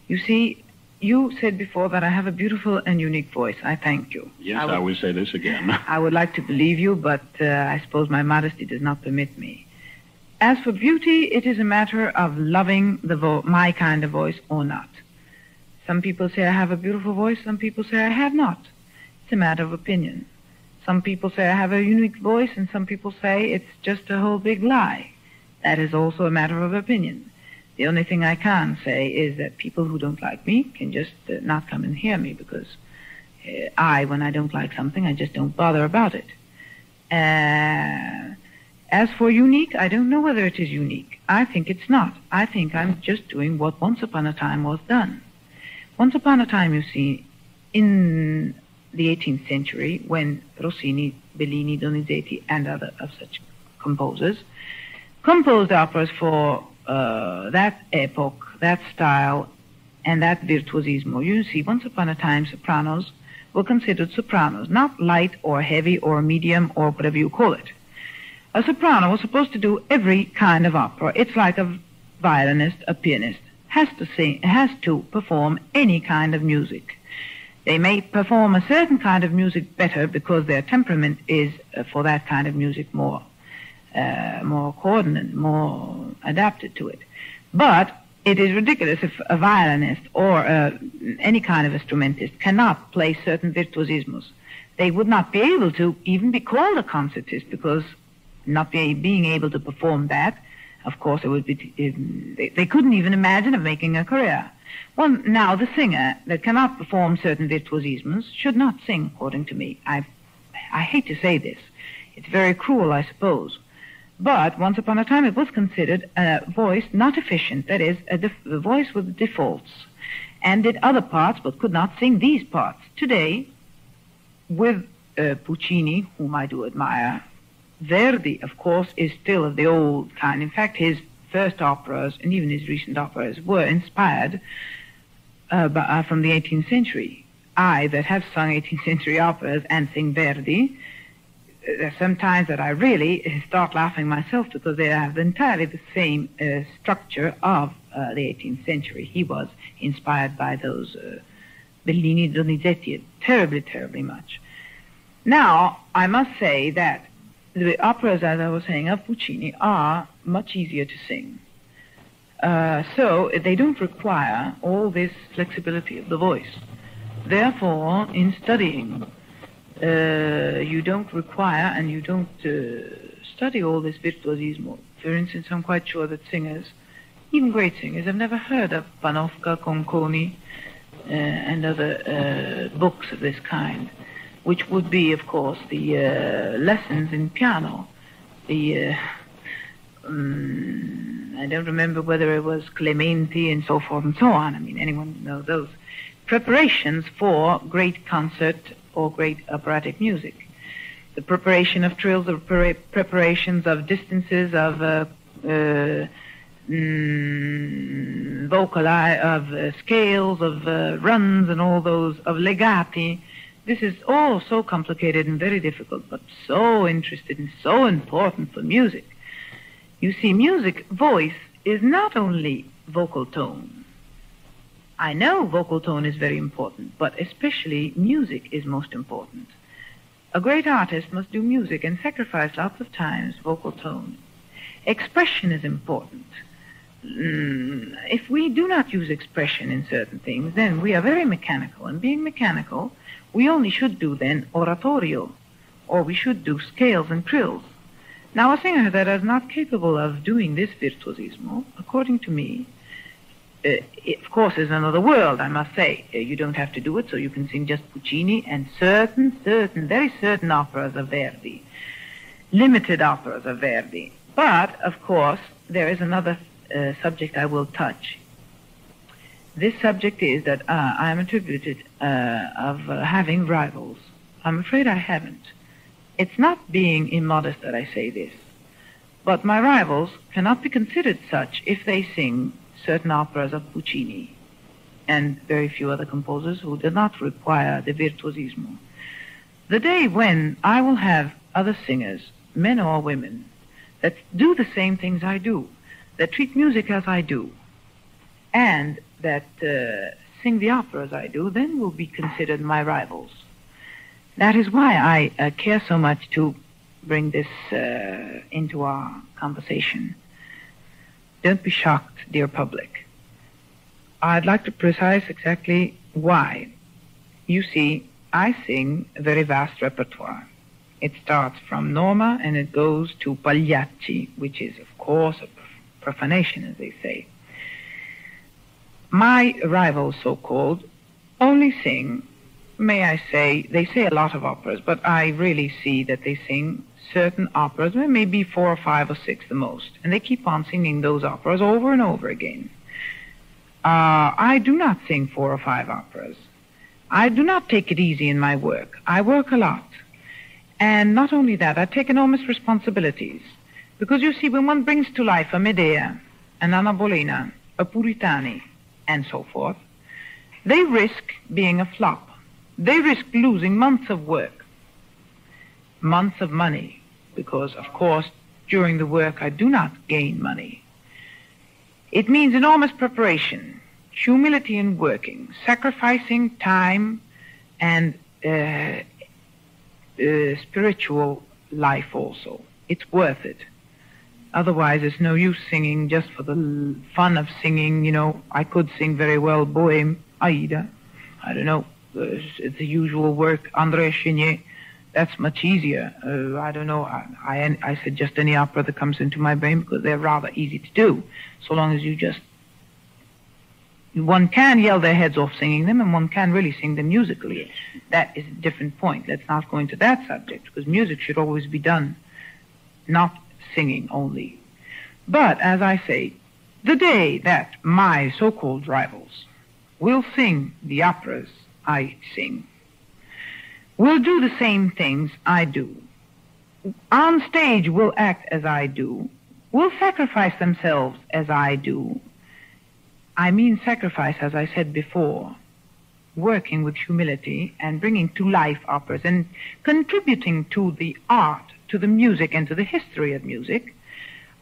You see, you said before that I have a beautiful and unique voice. I thank you. Yes, I will say this again. I would like to believe you, but I suppose my modesty does not permit me. As for beauty, it is a matter of loving my kind of voice or not. Some people say I have a beautiful voice. Some people say I have not. It's a matter of opinion. Some people say I have a unique voice, and some people say it's just a whole big lie. That is also a matter of opinion. The only thing I can say is that people who don't like me can just not come and hear me, because when I don't like something, I just don't bother about it. As for unique, I don't know whether it is unique. I think it's not. I think I'm just doing what once upon a time was done. Once upon a time, you see, in the 18th century, when Rossini, Bellini, Donizetti, and other of such composers composed operas for that epoch, that style, and that virtuosismo. You see, once upon a time, sopranos were considered sopranos, not light or heavy or medium or whatever you call it. A soprano was supposed to do every kind of opera. It's like a violinist, a pianist, has to perform any kind of music. They may perform a certain kind of music better because their temperament is for that kind of music more coordinate, more adapted to it. But it is ridiculous if a violinist or any kind of instrumentist cannot play certain virtuosismos. They would not be able to even be called a concertist, because not being able to perform that, of course, it would be, they couldn't even imagine of making a career. Well, now, the singer that cannot perform certain virtuosismos should not sing, according to me. I hate to say this. It's very cruel, I suppose. But once upon a time, it was considered a voice not efficient, that is, a voice with defaults, and did other parts but could not sing these parts. Today, with Puccini, whom I do admire, Verdi, of course, is still of the old kind. In fact, his first operas, and even his recent operas, were inspired from the 18th century. I, that have sung 18th century operas and sing Verdi, there's sometimes that I really start laughing myself, because they have entirely the same structure of the 18th century. He was inspired by those Bellini, Donizetti, terribly, terribly much. Now, I must say that the operas, as I was saying, of Puccini are much easier to sing. So they don't require all this flexibility of the voice. Therefore, in studying, you don't require and you don't study all this virtuosismo. For instance, I'm quite sure that singers, even great singers, have never heard of Panofka, Conconi, and other books of this kind, which would be, of course, the lessons in piano. I don't remember whether it was Clementi and so forth and so on. I mean, anyone would know those preparations for great concert or great operatic music. The preparation of trills, the preparations of distances, of vocali, of scales, of runs, and all those, of legati. This is all so complicated and very difficult, but so interesting and so important for music. You see, music, voice, is not only vocal tone. I know vocal tone is very important, but especially music is most important. A great artist must do music and sacrifice lots of times vocal tone. Expression is important. If we do not use expression in certain things, then we are very mechanical. And being mechanical, we only should do then oratorio, or we should do scales and trills. Now, a singer that is not capable of doing this virtuosismo, according to me, it, of course, is another world, I must say. You don't have to do it, so you can sing just Puccini and very certain operas of Verdi, limited operas of Verdi. But, of course, there is another subject I will touch. This subject is that I am attributed of having rivals. I'm afraid I haven't. It's not being immodest that I say this, but my rivals cannot be considered such if they sing certain operas of Puccini and very few other composers who do not require the virtuosismo. The day when I will have other singers, men or women, that do the same things I do, that treat music as I do, and that sing the opera as I do, then will be considered my rivals. That is why I care so much to bring this into our conversation. Don't be shocked, dear public. I'd like to precise exactly why. You see, I sing a very vast repertoire. It starts from Norma and it goes to Pagliacci, which is, of course, a profanation, as they say. My rivals, so-called, only sing, may I say, they say a lot of operas, but I really see that they sing certain operas, maybe 4 or 5 or 6 the most, and they keep on singing those operas over and over again. I do not sing 4 or 5 operas. I do not take it easy in my work. I work a lot. And not only that, I take enormous responsibilities. Because you see, when one brings to life a Medea, an Anna Bolena, a Puritani, and so forth, they risk being a flop. They risk losing months of work, months of money, because, of course, during the work I do not gain money. It means enormous preparation, humility in working, sacrificing time and spiritual life also. It's worth it. Otherwise, it's no use singing just for the fun of singing. You know, I could sing very well Bohème, Aida. I don't know, it's the usual work, André Chénier. That's much easier. I don't know. I said just any opera that comes into my brain because they're rather easy to do, so long as you just... One can yell their heads off singing them, and one can really sing them musically. That is a different point. Let's not go into that subject, because music should always be done, not singing only. But, as I say, the day that my so-called rivals will sing the operas I sing, will do the same things I do, on stage will act as I do, will sacrifice themselves as I do. I mean sacrifice, as I said before, working with humility and bringing to life operas and contributing to the art, to the music, and to the history of music.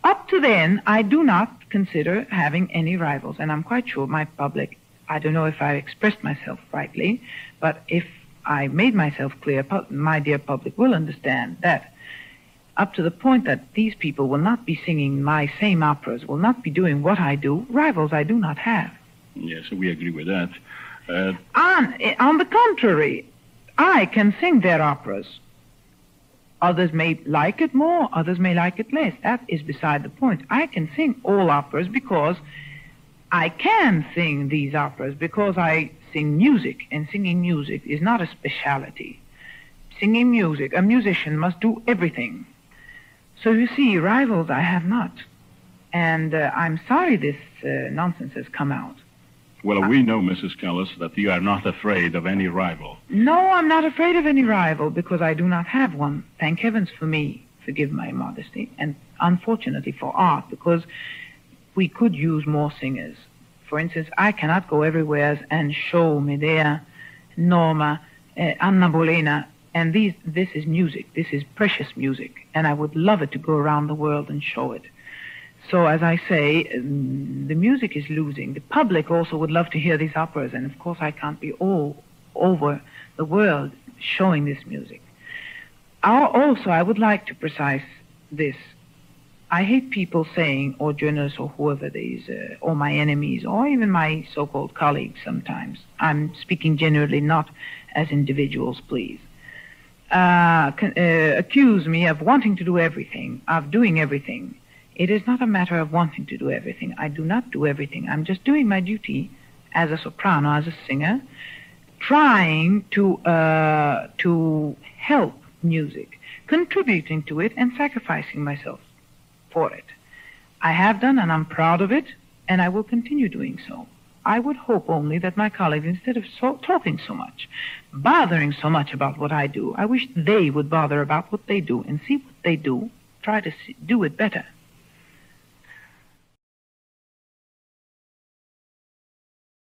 Up to then, I do not consider having any rivals, and I'm quite sure my public, I don't know if I expressed myself rightly, but if I made myself clear, my dear public will understand that up to the point that these people will not be singing my same operas, will not be doing what I do, rivals I do not have. Yes, we agree with that. On the contrary, I can sing their operas. Others may like it more, others may like it less. That is beside the point. I can sing all operas because I can sing these operas, because I sing music, and singing music is not a specialty. Singing music, a musician must do everything. So you see, rivals I have not. And I'm sorry this nonsense has come out. Well, we know, Mrs. Callas, that you are not afraid of any rival. No, I'm not afraid of any rival, because I do not have one. Thank heavens for me, forgive my modesty, and unfortunately for art, because we could use more singers. For instance, I cannot go everywhere and show Medea, Norma, Anna Bolena, and this is music. This is precious music, and I would love it to go around the world and show it. So, as I say, the music is losing. The public also would love to hear these operas, and of course I can't be all over the world showing this music. Also, I would like to precise this. I hate people saying, or journalists or whoever these, or my enemies, or even my so-called colleagues sometimes. I'm speaking generally, not as individuals, please. Accuse me of wanting to do everything, of doing everything. It is not a matter of wanting to do everything. I do not do everything. I'm just doing my duty as a soprano, as a singer, trying to help music, contributing to it, and sacrificing myself for it. I have done, and I'm proud of it, and I will continue doing so. I would hope only that my colleagues, instead of talking so much, bothering so much about what I do, I wish they would bother about what they do and see what they do, try to do it better.